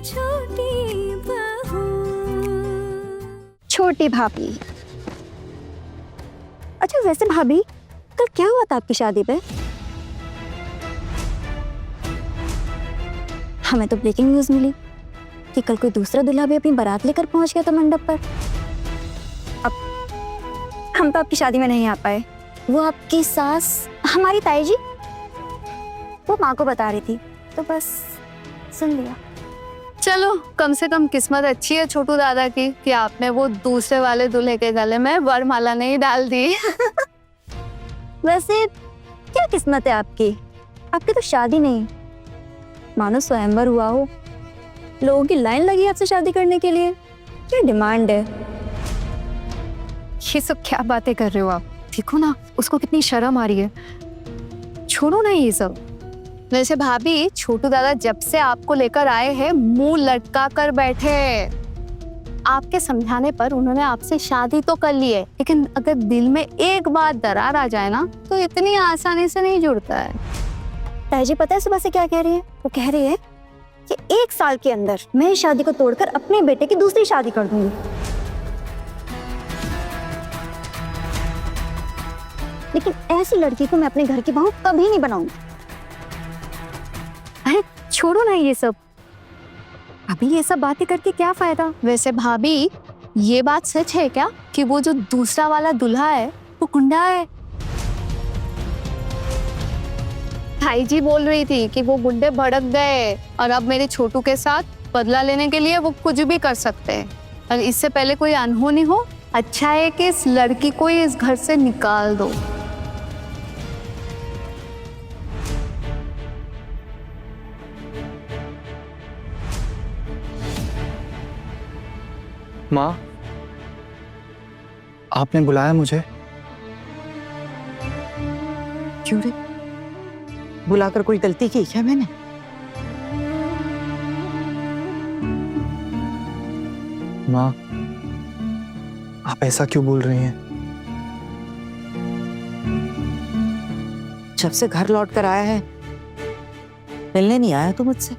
छोटी बहू। छोटी भाभी। अच्छा वैसे भाभी कल क्या हुआ था आपकी शादी पे? हमें तो ब्रेकिंग न्यूज मिली कि कल कोई दूसरा दूल्हा भी अपनी बारात लेकर पहुंच गया था मंडप पर। अब हम तो आपकी शादी में नहीं आ पाए। वो आपकी सास हमारी ताई जी वो माँ को बता रही थी तो बस सुन लिया। चलो कम से कम किस्मत अच्छी है छोटू दादा की कि आपने वो दूसरे वाले दूल्हे के गले में वरमाला नहीं डाल दी। वैसे क्या किस्मत है आपकी? आपकी तो शादी नहीं मानो स्वयंवर हुआ हो। लोगों की लाइन लगी आपसे शादी करने के लिए। क्या डिमांड है? ये सब क्या बातें कर रहे हो आप? देखो ना उसको कितनी शर्म आ रही है। छोड़ो ना ये सब। वैसे भाभी छोटू दादा जब से आपको लेकर आए हैं मुंह लटका कर बैठे हैं। आपके समझाने पर उन्होंने आपसे शादी तो कर ली है लेकिन अगर दिल में एक बार दरार आ जाए ना तो इतनी आसानी से नहीं जुड़ता है। ताई जी पता है सुबह से क्या कह रही है? वो कह रही है कि 1 साल के अंदर मैं इस शादी को तोड़कर अपने बेटे की दूसरी शादी कर दूंगी। लेकिन ऐसी लड़की को मैं अपने घर की बहू कभी नहीं बनाऊंगी। अरे छोड़ो ना ये सब। अभी ये सब बातें करके क्या फायदा? वैसे भाभी ये बात सच है क्या कि वो जो दूसरा वाला दूल्हा है वो गुंडा है? ताई जी बोल रही थी कि वो गुंडे भड़क गए और अब मेरे छोटू के साथ बदला लेने के लिए वो कुछ भी कर सकते हैं। और इससे पहले कोई अनहोनी हो, अच्छा है कि इस लड़की को ही इस घर से निकाल दो। माँ, आपने बुलाया मुझे? क्यों रे? बुलाकर कोई गलती की क्या मैंने? माँ, आप ऐसा क्यों बोल रही हैं? जब से घर लौट कर आया है मिलने नहीं आया तू मुझसे?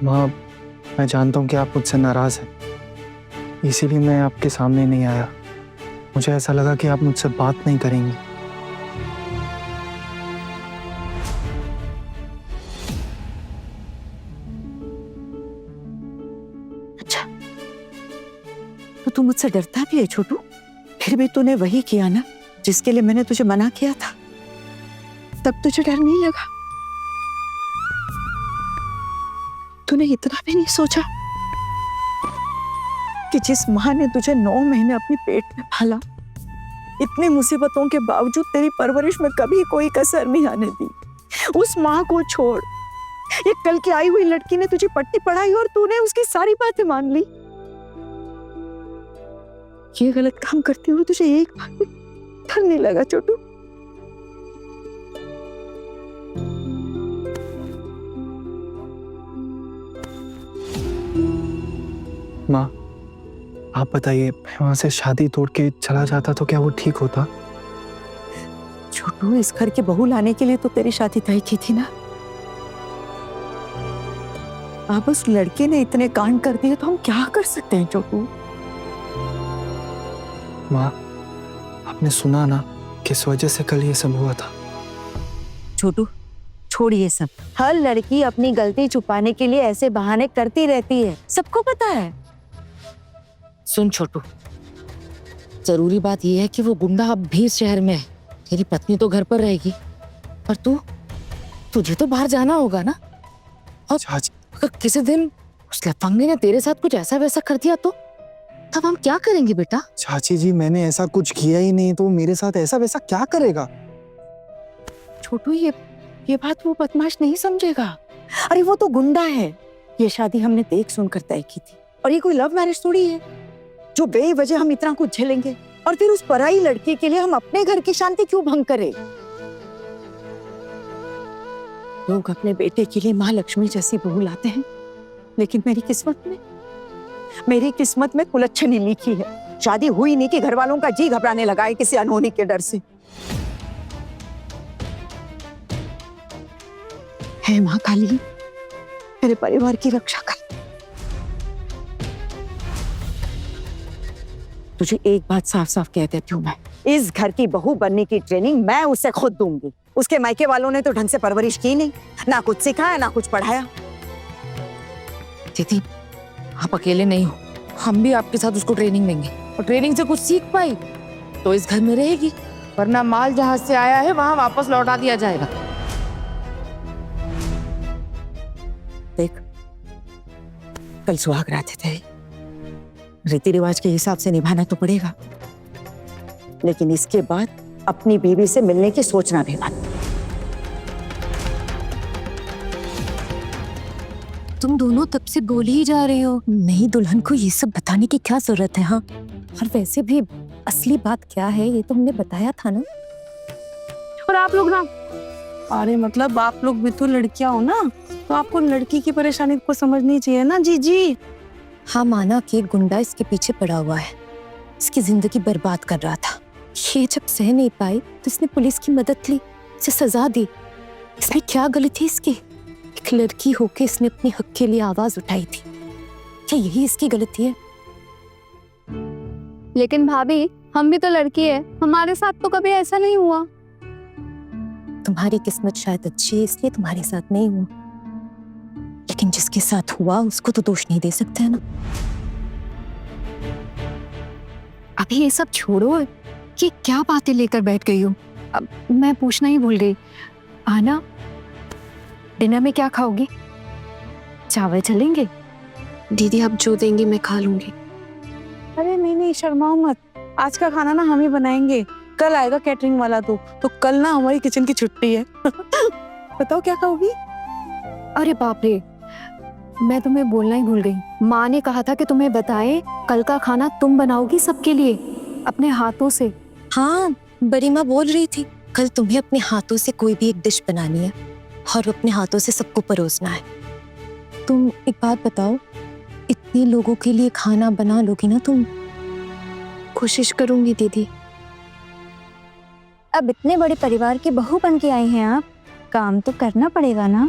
माँ, मैं जानता हूँ कि आप मुझसे नाराज हैं, इसीलिए मैं आपके सामने नहीं आया। मुझे ऐसा लगा कि आप मुझसे बात नहीं करेंगी। अच्छा, तो तू मुझसे डरता भी है छोटू? फिर भी तूने वही किया ना जिसके लिए मैंने तुझे मना किया था। तब तुझे डर नहीं लगा? तूने इतना भी नहीं सोचा कि जिस माँ ने तुझे 9 महीने अपने पेट में पाला, इतनी मुसीबतों के बावजूद तेरी परवरिश में कभी कोई कसर नहीं आने दी, उस माँ को छोड़ ये कल की आई हुई लड़की ने तुझे पट्टी पढ़ाई और तूने उसकी सारी बातें मान ली। ये गलत काम करते हुए तुझे एक बार भी डर नहीं लगा छोटू? माँ, आप बताइए, मैं वहां से शादी तोड़ के चला जाता तो क्या वो ठीक होता? छोटू, इस घर के बहू लाने के लिए तो तेरी शादी तय की थी ना। अब उस लड़के ने इतने कांड कर दिए तो हम क्या कर सकते हैं छोटू? माँ, आपने सुना ना किस वजह से कल ये सब हुआ था? छोटू छोड़ ये सब। हर लड़की अपनी गलती छुपाने के लिए ऐसे बहाने करती रहती है, सबको पता है। सुन छोटू, जरूरी बात यह है कि वो गुंडा अब भी इस शहर में है। तेरी पत्नी तो घर पर रहेगी पर तुझे तो बाहर जाना होगा ना। और अगर किसी दिन उस लफंगे ने तेरे साथ कुछ ऐसा वैसा कर दिया तो तब हम क्या करेंगे बेटा? चाची जी, मैंने ऐसा कुछ किया ही नहीं, तो मेरे साथ ऐसा वैसा क्या करेगा? छोटू, ये बात वो बदमाश नहीं समझेगा। अरे वो तो गुंडा है। ये शादी हमने देख सुनकर तय की थी और ये कोई लव मैरिज थोड़ी है जो बेवजह हम इतना कुछ झेलेंगे। और फिर उस पराई लड़की के लिए हम अपने घर की शांति क्यों भंग करें? लोग अपने बेटे के लिए माँ लक्ष्मी जैसी बहू लाते हैं, लेकिन मेरी किस्मत में कुलच्छनी लिखी है। शादी हुई नहीं कि घर वालों का जी घबराने लगा है किसी अनहोनी के डर से। हे माँ काली, मेरे परिवार की रक्षा कर। तुझे एक बात साफ साफ कह देती हूँ, मैं इस घर की बहू बनने की ट्रेनिंग मैं उसे खुद दूंगी। उसके मायके वालों ने तो ढंग से परवरिश की नहीं, ना कुछ सिखाया ना कुछ पढ़ाया। दीदी आप अकेले नहीं हो, हम भी आपके साथ उसको ट्रेनिंग देंगे और ट्रेनिंग से कुछ सीख पाई तो इस घर में रहेगी, वरना माल जहां से आया है वहां वापस लौटा दिया जाएगा। देख, कल सुहाग रात थे, रीति रिवाज के हिसाब से निभाना तो पड़ेगा, लेकिन इसके बाद अपनी बीवी से मिलने की सोचना भी मत। तुम दोनों तब से बोल ही जा रहे हो। नहीं, दुल्हन को ये सब बताने की क्या जरूरत है? हाँ, और वैसे भी असली बात क्या है ये तो हमने बताया था ना। और आप लोग ना, अरे मतलब आप लोग भी तो लड़कियां हो ना, तो आपको लड़की की परेशानी को समझनी चाहिए ना जी। हाँ, माना कि एक गुंडा इसके पीछे पड़ा हुआ है, इसकी जिंदगी बर्बाद कर रहा था। ये जब सह नहीं पाई तो इसने पुलिस की मदद ली, इसे सजा दी। इसमें क्या गलती इसकी? एक लड़की होके इसने अपने हक के लिए आवाज उठाई थी, क्या यही इसकी गलती है? लेकिन भाभी, हम भी तो लड़की है, हमारे साथ तो कभी ऐसा नहीं हुआ। तुम्हारी किस्मत शायद अच्छी है इसलिए तुम्हारे साथ नहीं हुआ, लेकिन जिसके साथ हुआ उसको तो दोष नहीं दे सकते है ना। अभी ये सब छोड़ो, कि क्या बातें लेकर बैठ गई हो? अब मैं पूछना ही भूल गई, आना डिनर में क्या खाओगी? चावल चलेंगे? दीदी आप जो देंगी मैं खा लूंगी। अरे नहीं, शर्माओ मत, आज का खाना ना हम ही बनाएंगे। कल आएगा कैटरिंग वाला तो कल ना हमारी किचन की छुट्टी है। बताओ क्या खाओगी? अरे बाप रे, मैं तुम्हें बोलना ही भूल गई। माँ ने कहा था कि तुम्हें बताए कल का खाना तुम बनाओगी सबके लिए अपने हाथों से। हाँ, बड़ी माँ बोल रही थी कल तुम्हें अपने हाथों से कोई भी एक डिश बनानी है और अपने हाथों से सबको परोसना है। तुम एक बात बताओ, इतने लोगों के लिए खाना बना लोगी ना तुम? कोशिश करूंगी दीदी। अब इतने बड़े परिवार की बहू बन के आई हैं आप, काम तो करना पड़ेगा ना।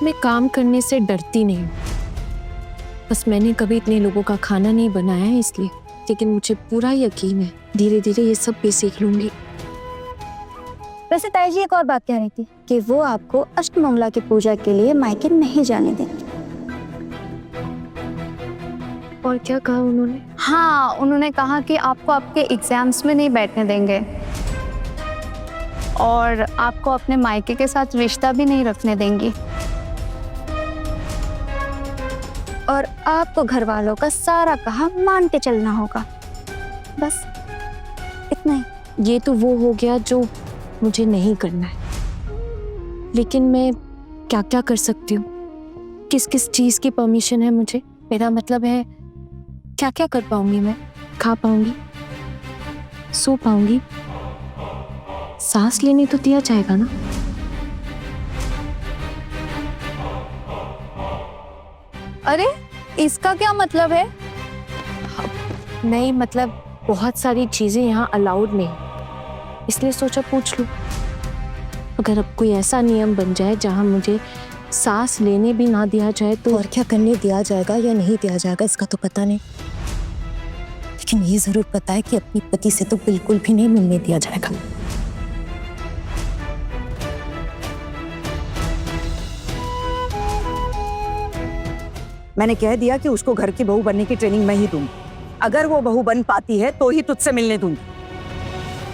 मैं काम करने से डरती नहीं हूँ, बस मैंने कभी इतने लोगों का खाना नहीं बनाया है इसलिए, लेकिन मुझे पूरा यकीन है धीरे धीरे ये सब भी सीख लूंगी। वैसे ताई जी एक और बात कह रही थी कि वो आपको अष्टमंगला की पूजा के लिए मायके नहीं जाने देंगे। और क्या कहा उन्होंने? हाँ, उन्होंने कहा कि आपको आपके एग्जाम्स में नहीं बैठने देंगे और आपको अपने मायके के साथ रिश्ता भी नहीं रखने देंगी, और आपको घर वालों का सारा कहा मान के चलना होगा। बस इतना ही। ये तो वो हो गया जो मुझे नहीं करना है, लेकिन मैं क्या क्या कर सकती हूँ? किस किस चीज की परमिशन है मुझे? मेरा मतलब है क्या क्या कर पाऊंगी मैं? खा पाऊंगी, सो पाऊंगी, सांस लेने तो दिया जाएगा ना? अरे इसका क्या मतलब है? नहीं मतलब बहुत सारी चीजें यहाँ अलाउड नहीं, इसलिए सोचा पूछ लूं। अगर अब कोई ऐसा नियम बन जाए जहाँ मुझे सांस लेने भी ना दिया जाए तो? और क्या करने दिया जाएगा या नहीं दिया जाएगा इसका तो पता नहीं, लेकिन ये जरूर पता है कि अपनी पति से तो बिल्कुल भी नहीं मिलने दिया जाएगा। मैंने कह दिया कि उसको घर की बहू बनने की ट्रेनिंग मैं ही दूंगी। अगर वो बहू बन पाती है तो ही तुझसे मिलने दूंगी,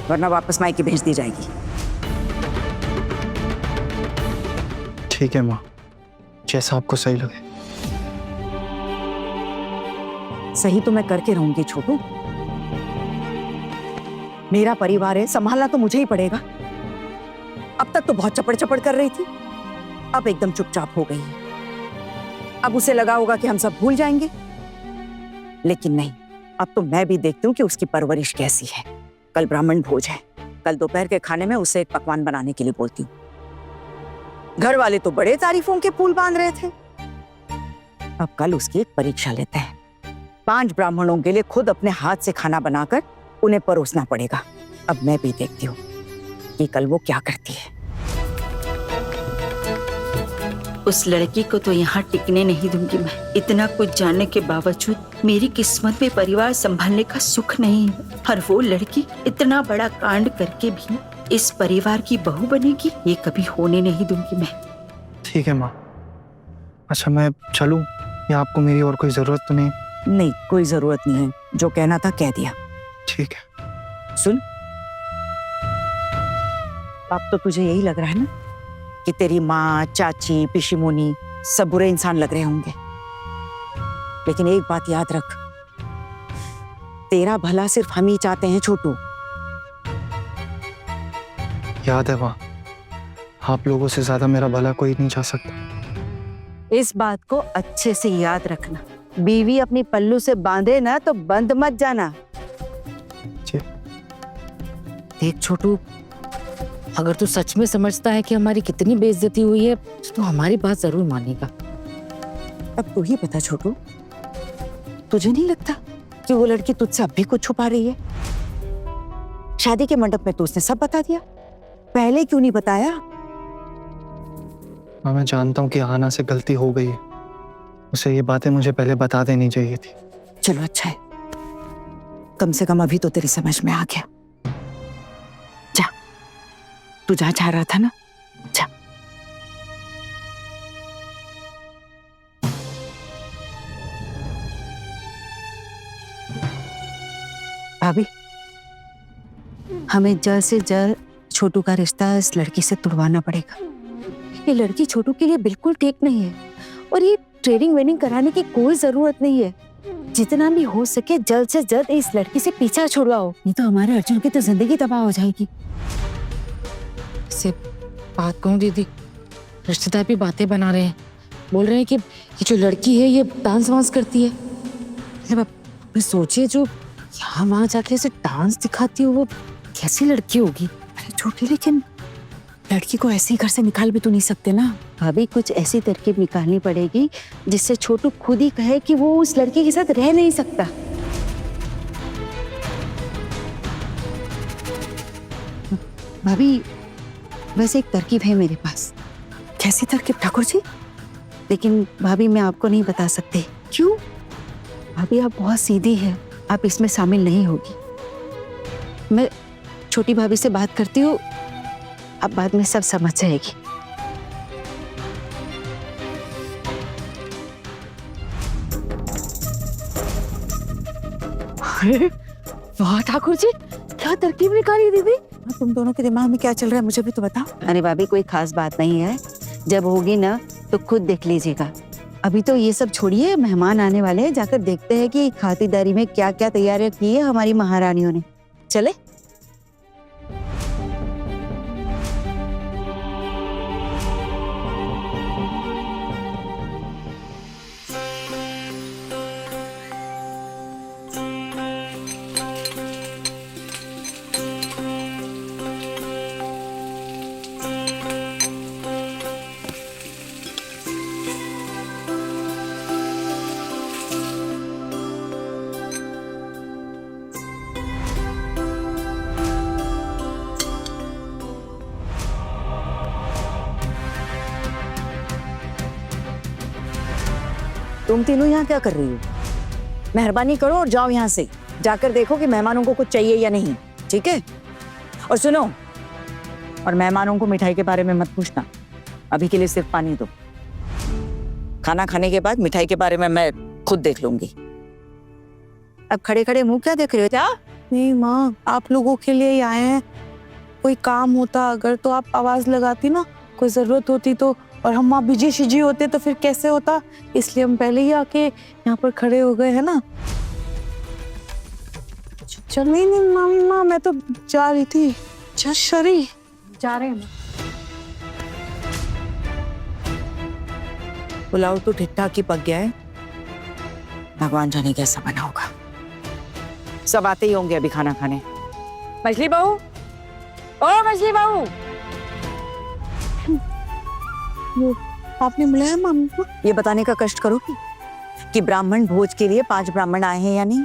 वरना वापस मायके भेज दी जाएगी। ठीक है माँ, जैसा आपको सही लगे। सही तो मैं करके रहूंगी छोटू, मेरा परिवार है, संभालना तो मुझे ही पड़ेगा। अब तक तो बहुत चपड़ चपड़ कर रही थी, अब एकदम चुपचाप हो गई है। अब उसे लगा होगा कि हम सब भूल जाएंगे, लेकिन नहीं, अब तो मैं भी देखती हूँ कि उसकी परवरिश कैसी है। कल ब्राह्मण भोज है, कल दोपहर के खाने में उसे एक पकवान बनाने के लिए बोलती हूँ। घर वाले तो बड़े तारीफों के पुल बांध रहे थे, अब कल उसकी एक परीक्षा लेते हैं। 5 ब्राह्मणों के लिए खुद अपने हाथ से खाना बनाकर उन्हें परोसना पड़ेगा। अब मैं भी देखती हूँ कि कल वो क्या करती है। उस लड़की को तो यहाँ टिकने नहीं दूंगी मैं। इतना कुछ जानने के बावजूद मेरी किस्मत में परिवार संभालने का सुख नहीं है, और वो लड़की इतना बड़ा कांड करके भी इस परिवार की बहू बनेगी, ये कभी होने नहीं दूंगी मैं। ठीक है माँ। अच्छा मैं चलूँ या आपको मेरी और कोई ज़रूरत तो नहीं? नहीं, कोई जरूरत नहीं है, जो कहना था कह दिया। ठीक है। सुन, अब तो तुझे यही लग रहा है ना कि तेरी माँ, चाची, पिशिमोनी सब बुरे इंसान लग रहे होंगे, लेकिन एक बात याद रख, तेरा भला सिर्फ हम ही चाहते हैं छोटू। याद है माँ, आप लोगों से ज़्यादा मेरा भला कोई नहीं चाह सकता। इस बात को अच्छे से याद रखना। बीवी अपनी पल्लू से बांधे ना तो बंद मत जाना। जी। देख छोटू, अगर तू सच में समझता है कि हमारी कितनी बेइज्जती हुई है तो हमारी बात जरूर मानेगा। अब तू ही बता छोटू, तुझे नहीं लगता कि वो लड़की तुझसे अब भी कुछ छुपा रही है? शादी के मंडप में तो उसने सब बता दिया, पहले क्यों नहीं बताया? माँ मैं जानता हूँ कि आना से गलती हो गई है, उसे ये बातें मुझे पहले बता देनी चाहिए थी। चलो अच्छा है, कम से कम अभी तो तेरी समझ में आ गया। जा, तू जहाँ चाह रहा था ना, जा। भाभी, हमें जल्द से जल्द छोटू का रिश्ता इस लड़की से तुड़वाना पड़ेगा। ये लड़की छोटू के लिए बिल्कुल ठीक नहीं है, और ये ट्रेनिंग वेनिंग कराने की कोई जरूरत नहीं है। जितना भी हो सके जल्द से जल्द इस लड़की से पीछा छुड़वाओ, नहीं तो हमारे अर्जुन की तो जिंदगी तबाह हो जाएगी। से बात कहूँ दीदी, रिश्तेदार भी बातें बना रहे हैं, बोल रहे हैं कि ये जो लड़की है ये डांस वांस करती है। अरे बाप, मैं सोचिए जो यहाँ वहाँ जाके ऐसे डांस दिखाती हो वो कैसी लड़की होगी। अरे छोटी, लेकिन लड़की को ऐसे ही घर से निकाल भी तो नहीं सकते ना। भाभी कुछ ऐसी तरकीब निकालनी पड़ेगी जिससे छोटू खुद ही कहे कि वो उस लड़के के साथ रह नहीं सकता। भाभी, वैसे एक तरकीब है मेरे पास। कैसी तरकीब ठाकुर जी? लेकिन भाभी मैं आपको नहीं बता सकती। क्यों? भाभी आप बहुत सीधी है, आप इसमें शामिल नहीं होगी। मैं छोटी भाभी से बात करती हूँ, आप बाद में सब समझ जाएगी। वाह ठाकुर जी, क्या तरकीब निकाली दीदी। तुम दोनों के दिमाग में क्या चल रहा है मुझे भी तो बताओ। अरे भाभी कोई खास बात नहीं है, जब होगी ना तो खुद देख लीजिएगा। अभी तो ये सब छोड़िए, मेहमान आने वाले हैं, जाकर देखते हैं कि खातिरदारी में क्या क्या तैयारियां की है हमारी महारानियों ने। चले? तुम तीनों यहाँ क्या कर रही हो? मेहरबानी करो और जाओ यहाँ से। जाकर देखो कि मेहमानों को कुछ चाहिए या नहीं, ठीक है? और सुनो, और मेहमानों को मिठाई के बारे में मत पूछना, अभी के लिए सिर्फ पानी दो। खाना खाने के बाद मिठाई के बारे में मैं खुद देख लूंगी। अब खड़े खड़े मुंह क्या देख रहे हो? क्या? नहीं माँ, आप लोगों के लिए ही आए हैं। कोई काम होता अगर तो आप आवाज लगाती ना, कोई जरूरत होती तो, और हम वहाँ बिजी शिजी होते तो फिर कैसे होता, इसलिए हम पहले ही आके यहाँ पर खड़े हो गए है ना। चल नहीं नहीं मामी माँ, मैं तो जा रही थी। चल शरी, जा रहे हैं। पुलाव तो ठीक ठाक ही पक गया है, भगवान जाने कैसा बना होगा। सब आते ही होंगे अभी खाना खाने। मछली बहू, ओ मछली बहू, वो आपने बुलाया मामी को? ये बताने का कष्ट करो कि ब्राह्मण भोज के लिए 5 ब्राह्मण आए हैं या नहीं।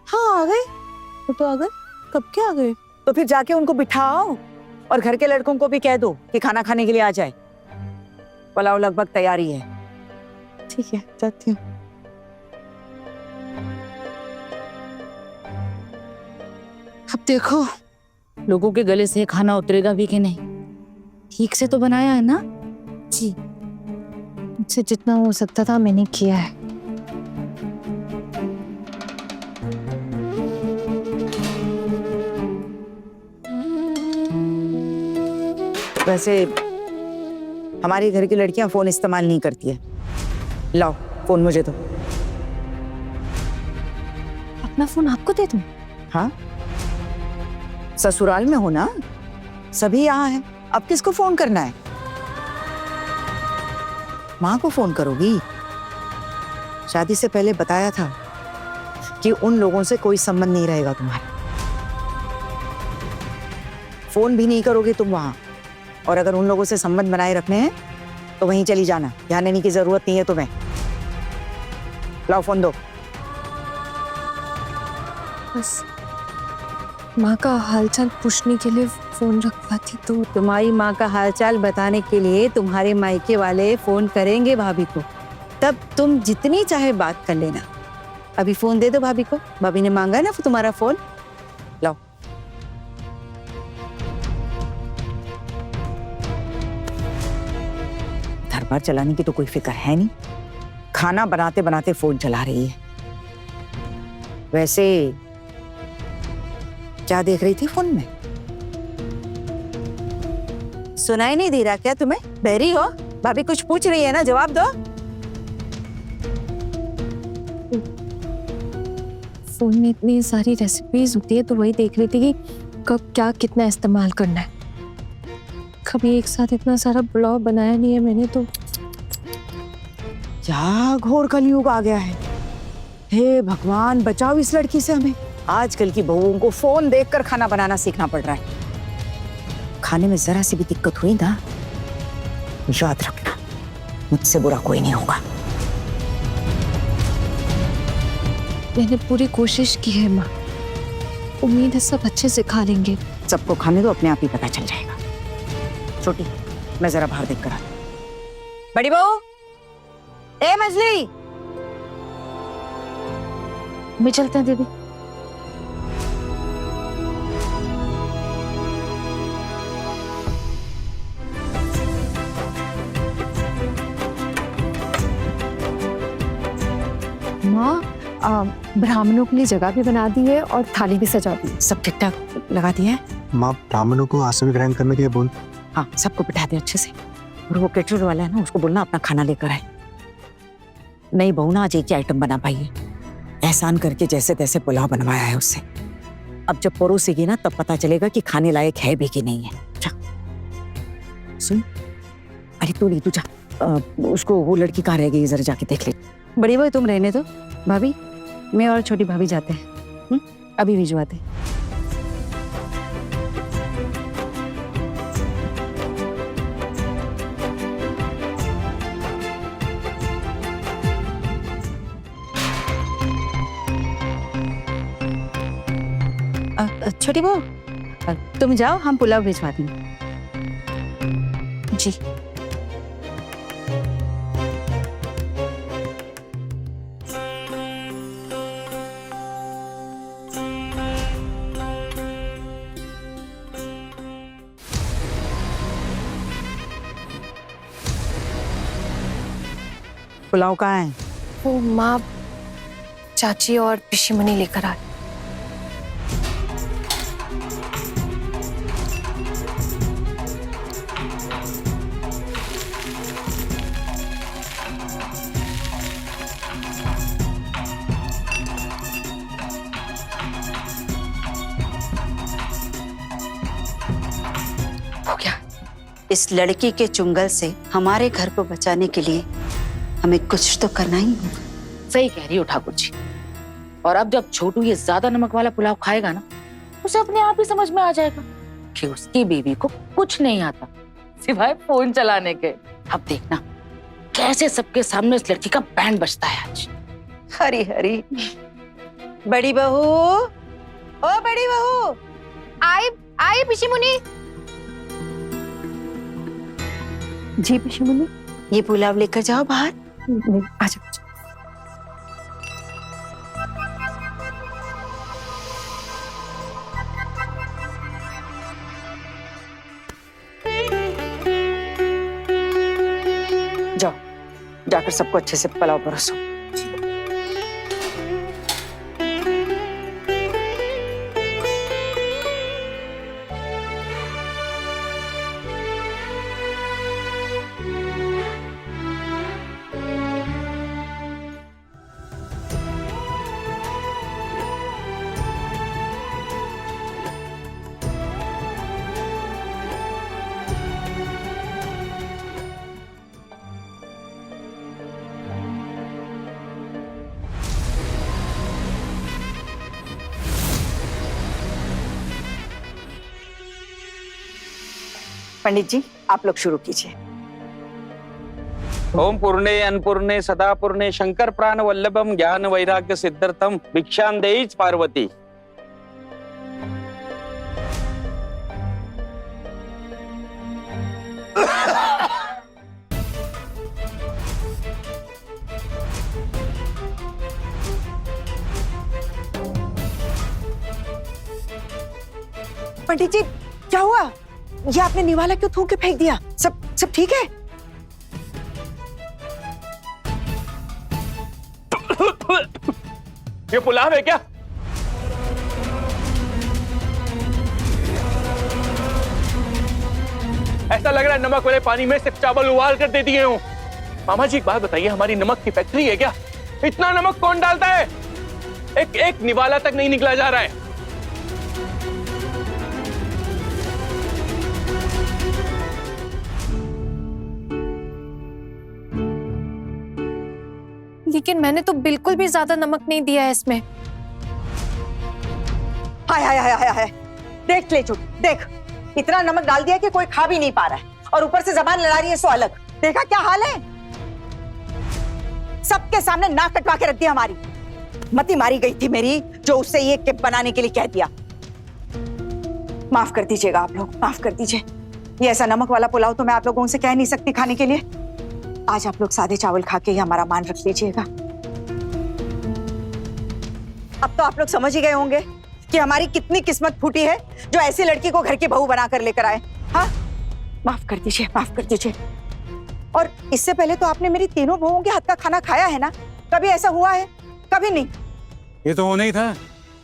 हाँ आ गए, वो तो आ गए। कब के आ गए? तो फिर जाके उनको बिठाओ, और घर के लड़कों को भी कह दो कि खाना खाने के लिए आ जाए। पुलाव लगभग तैयारी है। ठीक है, जाती हूँ। अब देखो लोगों के गले से खाना उतरेगा भी कि नहीं। ठीक से तो बनाया है ना? जी, मुझसे जितना हो सकता था मैंने किया है। वैसे हमारे घर की लड़कियां फोन इस्तेमाल नहीं करती है। लाओ फोन मुझे दो। अपना फोन आपको दे दूं? हाँ, ससुराल में हो ना, सभी यहाँ हैं। अब किसको फोन करना है? माँ को फोन करोगी? शादी से पहले बताया था कि उन लोगों से कोई संबंध नहीं रहेगा तुम्हारा। फोन भी नहीं करोगे तुम वहां, और अगर उन लोगों से संबंध बनाए रखने हैं तो वहीं चली जाना। ध्यान देने की जरूरत नहीं है तुम्हें। लाओ फोन दो। बस माँ का हालचाल पूछने के लिए फोन रखवाती तो। तुम्हारी माँ का हालचाल बताने के लिए तुम्हारे मायके वाले फोन करेंगे भाभी को, तब तुम जितनी चाहे बात कर लेना। अभी फोन दे दो भाभी को। भाभी ने मांगा ना तुम्हारा फोन। लाओ। दरबार चलाने की तो कोई फिक्र है नहीं, खाना बनाते बनाते फोन चला रही है। वैसे क्या देख रही थी फोन में? सुनाई नहीं दे रहा क्या तुम्हें? बहरी हो? भाभी कुछ पूछ रही है ना, जवाब दो। फोन में इतनी सारी रेसिपीज होती है तो वही देख रही थी कि कब क्या कितना इस्तेमाल करना है। कभी एक साथ इतना सारा पुलाव बनाया नहीं है मैंने तो। क्या घोर कलयुग आ गया है। हे भगवान, बचाओ इस लड़की से हमें। आजकल की बहुओं को फोन देखकर खाना बनाना सीखना पड़ रहा है। खाने में जरा सी भी दिक्कत हुई ना, याद रखना मुझसे बुरा कोई नहीं होगा। मैंने पूरी कोशिश की है माँ, उम्मीद है सब अच्छे से खा लेंगे। सबको खाने दो, अपने आप ही पता चल जाएगा। छोटी, मैं जरा बाहर देख कर आती हूं। बड़ी बहू, ए मजली, मैं चलते हैं दीदी। माँ, ब्राह्मणों के लिए जगह भी बना दी है और थाली भी सजा दी है। सब ठीक ठाक लगा दिया है? माँ, ब्राह्मणों को आसन ग्रहण करने के लिए बोल। हाँ, सबको बिठा दे अच्छे से। और वो केटरर वाला है ना, उसको बोलना अपना खाना लेकर आए। नई बहू ना आज एक ही आइटम बना पाई है। एहसान करके जैसे तैसे पुलाव बनवाया है उससे। अब जब परोसेगी ना तब पता चलेगा कि खाने लायक है भी कि नहीं है। जा सुन, अरे तू नहीं, तू जा। उसको, वो लड़की कहाँ रह गई जरा जाके देख ले। बड़ी बहू तुम रहने दो, भाभी मैं और छोटी भाभी जाते हैं। अभी भिजवाते हैं। छोटी बहू तुम जाओ, हम पुलाव भिजवा देंगे। जी। पुलाव कहाँ है? वो माँ, चाची और पिशीमणि लेकर आ। हो गया। इस लड़की के चुंगल से हमारे घर को बचाने के लिए हमें कुछ तो करना ही होगा। सही कह रही हो ठाकुर जी। और अब जब छोटू ये ज्यादा नमक वाला पुलाव खाएगा ना, उसे अपने आप ही समझ में आ जाएगा कि उसकी बीवी को कुछ नहीं आता सिवाय फोन चलाने के। अब देखना कैसे सबके सामने इस लड़की का बैंड बजता है आज। हरी हरी। बड़ी बहू, ओ बड़ी बहू, आए आए पिशीमुनि। जी पिशुमनी। ये पुलाव लेकर जाओ बाहर। आ जाओ। जाओ, जाकर सबको अच्छे से पुलाव परोसो। पंडित जी, आप लोग शुरू कीजिए। ओम पूर्णे अन्नपूर्णे सदा पूर्णे शंकर प्राण वल्लभम ज्ञान वैराग्य सिद्धार्थम भिक्षां देहि पार्वती। पंडित जी, क्या हुआ? ये आपने निवाला क्यों थूक के फेंक दिया? सब ठीक है? ये पुलाव है क्या? ऐसा लग रहा है नमक वाले पानी में सिर्फ चावल उबाल कर दे दिए हूं। मामा जी एक बात बताइए, हमारी नमक की फैक्ट्री है क्या? इतना नमक कौन डालता है? एक निवाला तक नहीं निकला जा रहा है। लेकिन मैंने तो बिल्कुल भी ज्यादा नमक नहीं दिया है इसमें। हाय हाय हाय हाय हाय, देख ले चुप, देख इतना नमक डाल दिया कि कोई खा भी नहीं पा रहा है, और ऊपर से जबान लड़ा रही है सो अलग। देखा क्या हाल है? सबके सामने नाक कटवा के रख दिया हमारी। मती मारी गई थी मेरी, जो उससे ये किप बनाने के लिए कह दिया। माफ कर दीजिएगा आप लोग, माफ कर दीजिए। ये ऐसा नमक वाला पुलाव तो मैं आप लोगों से कह नहीं सकती खाने के लिए। आज आप लोग सादे चावल खा के ही हमारा मान रख लीजिएगा। अब तो आप लोग समझ ही गए होंगे कि हमारी कितनी किस्मत फूटी है जो ऐसी लड़की को घर की बहू बनाकर लेकर आए। हाँ, माफ कर दीजिए, माफ कर दीजिए। और इससे पहले तो आपने मेरी तीनों बहुओं के हाथ का खाना खाया है ना? कभी ऐसा हुआ है? कभी नहीं। ये तो होना ही था।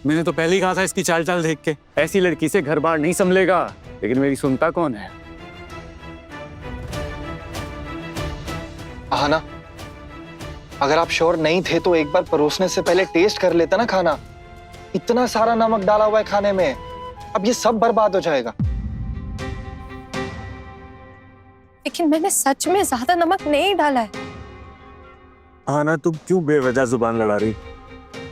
मैंने तो पहले ही कहा था इसकी चाल चाल देख के, ऐसी लड़की से घर बार नहीं संभलेगा। लेकिन मेरी सुनता कौन है? आना, अगर आप श्योर नहीं थे तो एक बार परोसने से पहले टेस्ट कर लेता ना खाना। इतना सारा नमक डाला हुआ है खाने में, अब ये सब बर्बाद हो जाएगा। लेकिन मैंने सच में ज्यादा नमक नहीं डाला है। आना, तुम क्यों बेवजह जुबान लड़ा रही?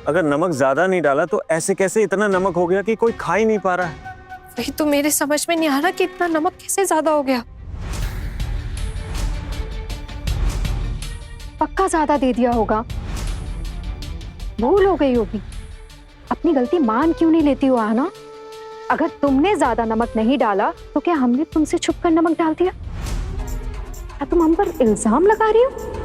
अगर नमक ज्यादा नहीं डाला तो ऐसे कैसे इतना नमक हो गया कि कोई खा ही नहीं पा रहा है? वही तो मेरे समझ में नहीं आ रहा कि इतना नमक कैसे ज्यादा हो गया। पक्का ज्यादा दे दिया होगा, भूल हो गई होगी। अपनी गलती मान क्यों नहीं लेती हो आना? अगर तुमने ज्यादा नमक नहीं डाला तो क्या हमने तुमसे छुपकर नमक डाल दिया? क्या तुम हम पर इल्जाम लगा रही हो?